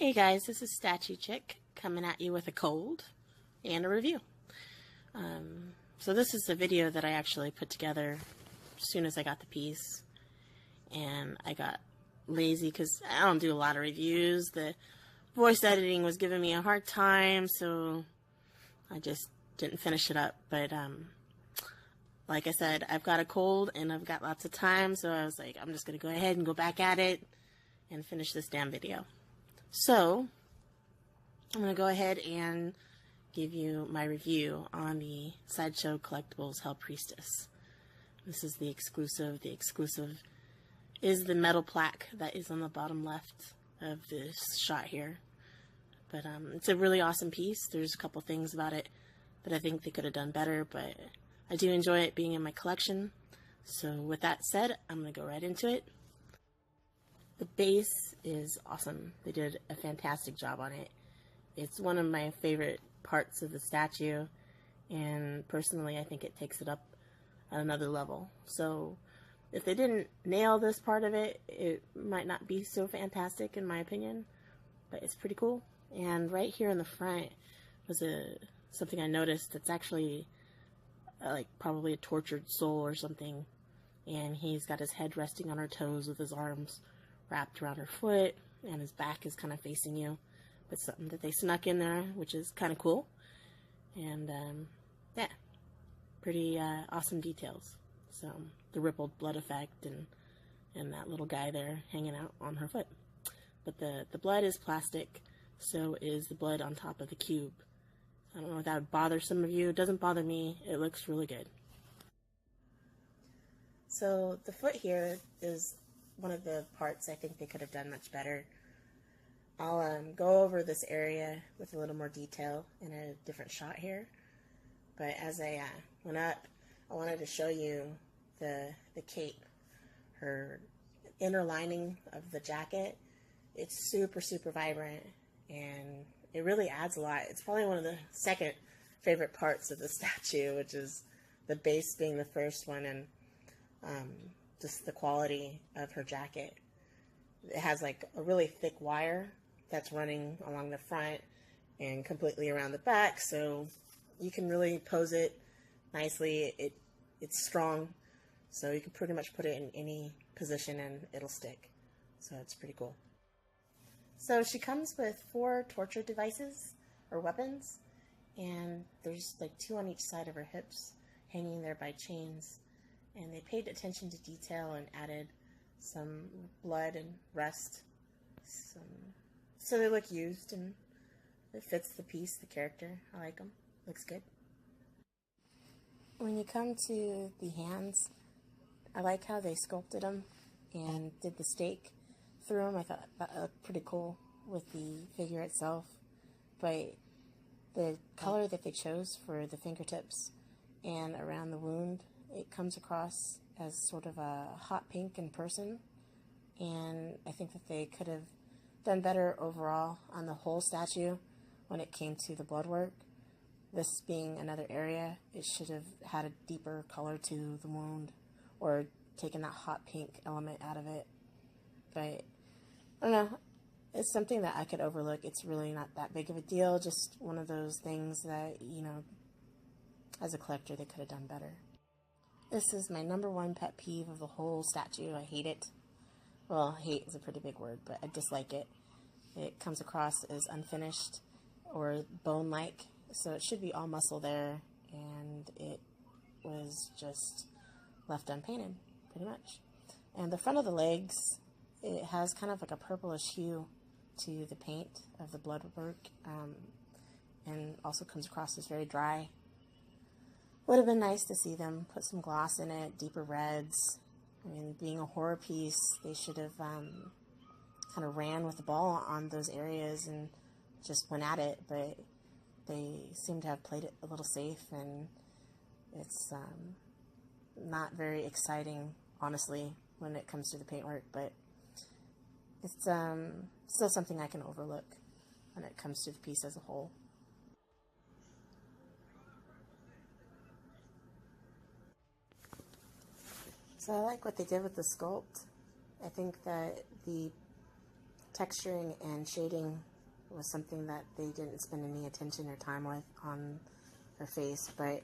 Hey guys, this is Statue Chick coming at you with a cold and a review. So this is the video that I actually put together as soon as I got the piece, and I got lazy because I don't do a lot of reviews. The voice editing was giving me a hard time, so I just didn't finish it up. But like I said, I've got a cold and I've got lots of time, so I was like, I'm just going to go ahead and go back at it and finish this damn video. So I'm going to go ahead and give you my review on the Sideshow Collectibles Hell Priestess. This is the exclusive. The exclusive is the metal plaque that is on the bottom left of this shot here. But it's a really awesome piece. There's a couple things about it that I think they could have done better, but I do enjoy it being in my collection. So with that said, I'm going to go right into it. The base is awesome. They did a fantastic job on it. It's one of my favorite parts of the statue, and personally I think it takes it up at another level. So if they didn't nail this part of it, it might not be so fantastic in my opinion, but it's pretty cool. And right here in the front was something I noticed that's actually like probably a tortured soul or something, and he's got his head resting on her toes with his arms wrapped around her foot, and his back is kind of facing you. But something that they snuck in there, which is kind of cool. And yeah, pretty awesome details. So the rippled blood effect and that little guy there hanging out on her foot. But the blood is plastic, so is the blood on top of the cube. I don't know if that would bother some of you. It doesn't bother me. It looks really good. So the foot here is one of the parts I think they could have done much better. I'll go over this area with a little more detail in a different shot here. But as I went up, I wanted to show you the cape. Her inner lining of the jacket, it's super, super vibrant, and it really adds a lot. It's probably one of the second favorite parts of the statue, which is the base being the first one, and just the quality of her jacket. It has like a really thick wire that's running along the front and completely around the back, so you can really pose it nicely. It's strong, so you can pretty much put it in any position and it'll stick. So it's pretty cool. So she comes with 4 torture devices or weapons, and there's like 2 on each side of her hips hanging there by chains. And they paid attention to detail and added some blood and rust. So they look used, and it fits the piece, the character. I like them. Looks good. When you come to the hands, I like how they sculpted them and did the stake through them. I thought that looked pretty cool with the figure itself. But the color that they chose for the fingertips and around the wound, it comes across as sort of a hot pink in person, and I think that they could have done better overall on the whole statue when it came to the blood work. This being another area, it should have had a deeper color to the wound, or taken that hot pink element out of it. But I don't know, it's something that I could overlook. It's really not that big of a deal, just one of those things that, you know, as a collector they could have done better. This is my #1 pet peeve of the whole statue. I hate it. Well, hate is a pretty big word, but I dislike it. It comes across as unfinished or bone-like, so it should be all muscle there, and it was just left unpainted, pretty much. And the front of the legs, it has kind of like a purplish hue to the paint of the blood work, and also comes across as very dry. Would have been nice to see them put some gloss in it, deeper reds. I mean, being a horror piece, they should have kind of ran with the ball on those areas and just went at it, but they seem to have played it a little safe, and it's not very exciting, honestly, when it comes to the paintwork, but it's still something I can overlook when it comes to the piece as a whole. So I like what they did with the sculpt. I think that the texturing and shading was something that they didn't spend any attention or time with on her face, but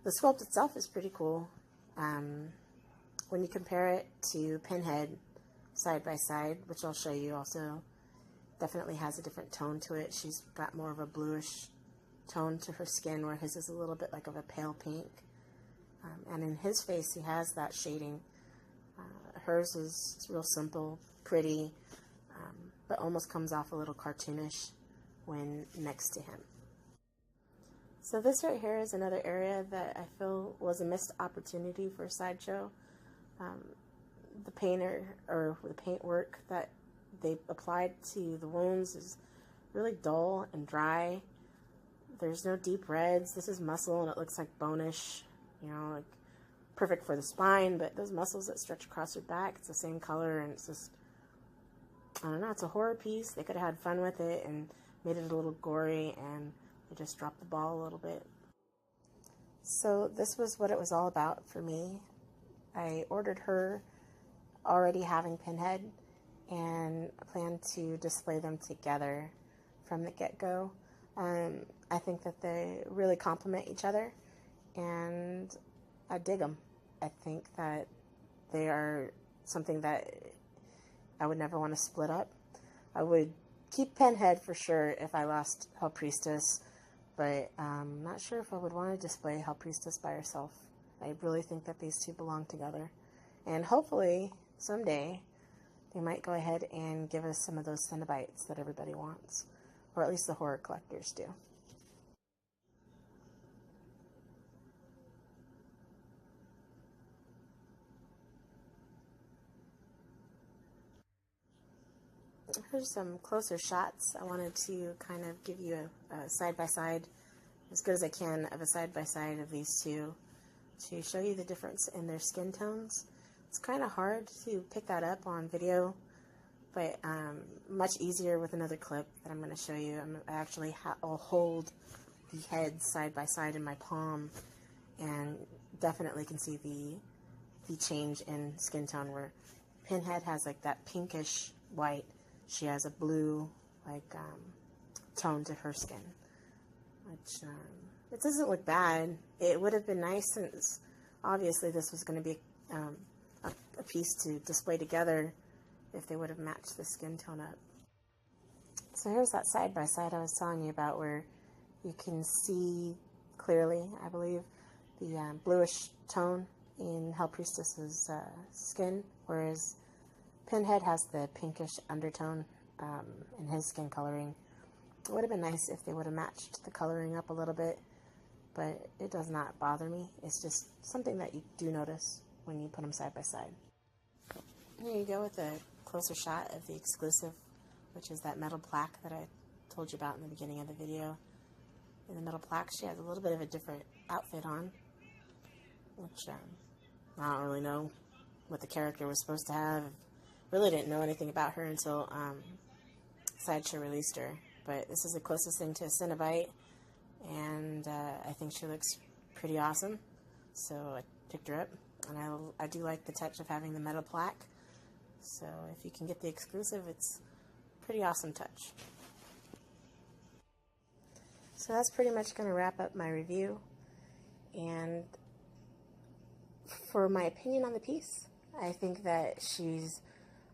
the sculpt itself is pretty cool. When you compare it to Pinhead side by side, which I'll show you also, definitely has a different tone to it. She's got more of a bluish tone to her skin, where his is a little bit like of a pale pink. And in his face, he has that shading. Hers is real simple, pretty, but almost comes off a little cartoonish when next to him. So this right here is another area that I feel was a missed opportunity for Sideshow. The painter, or the paint work that they applied to the wounds is really dull and dry. There's no deep reds. This is muscle and it looks like bonish, you know, like perfect for the spine, but those muscles that stretch across her back, it's the same color, and it's just, I don't know, it's a horror piece. They could have had fun with it and made it a little gory, and they just dropped the ball a little bit. So this was what it was all about for me. I ordered her already having Pinhead, and plan to display them together from the get-go. I think that they really complement each other, and I dig them. I think that they are something that I would never want to split up. I would keep Pinhead for sure if I lost Hell Priestess, but I'm not sure if I would want to display Hell Priestess by herself. I really think that these two belong together, and hopefully someday they might go ahead and give us some of those Cenobites that everybody wants, or at least the horror collectors do. Here's some closer shots. I wanted to kind of give you a side-by-side, as good as I can, of a side-by-side of these two, to show you the difference in their skin tones. It's kind of hard to pick that up on video, but much easier with another clip that I'm going to show you. I'll hold the heads side by side in my palm, and definitely can see the change in skin tone, where Pinhead has like that pinkish white. She has a blue tone to her skin, which it doesn't look bad. It would have been nice, since obviously this was going to be a piece to display together, if they would have matched the skin tone up. So here's that side by side I was telling you about, where you can see clearly, I believe, the bluish tone in Hell Priestess's skin, whereas Pinhead has the pinkish undertone in his skin coloring. It would have been nice if they would have matched the coloring up a little bit, but it does not bother me. It's just something that you do notice when you put them side by side. Here you go with a closer shot of the exclusive, which is that metal plaque that I told you about in the beginning of the video. In the metal plaque, she has a little bit of a different outfit on, which I don't really know what the character was supposed to have. Really didn't know anything about her until Sideshow released her. But this is the closest thing to a Cenobite, and I think she looks pretty awesome. So I picked her up, and I do like the touch of having the metal plaque. So if you can get the exclusive, it's a pretty awesome touch. So that's pretty much going to wrap up my review. And for my opinion on the piece, I think that she's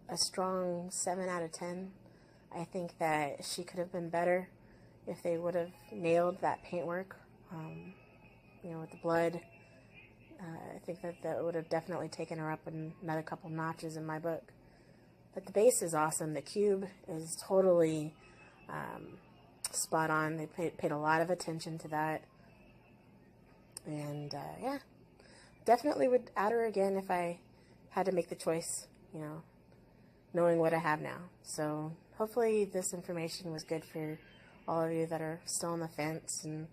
a strong 7 out of 10. I think that she could have been better if they would have nailed that paintwork, with the blood. I think that would have definitely taken her up another couple notches in my book. But the base is awesome. The cube is totally spot on. They paid a lot of attention to that. And, yeah, definitely would add her again if I had to make the choice, knowing what I have now. So hopefully this information was good for all of you that are still on the fence and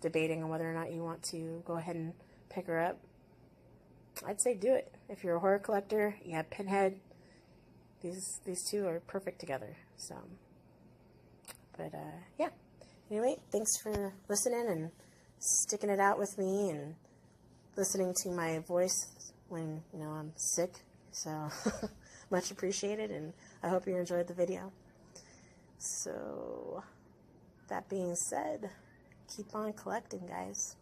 debating on whether or not you want to go ahead and pick her up. I'd say do it. If you're a horror collector, you have Pinhead, these two are perfect together. So, but yeah. Anyway, thanks for listening and sticking it out with me and listening to my voice when I'm sick. So much appreciated, and I hope you enjoyed the video. So, that being said, keep on collecting, guys.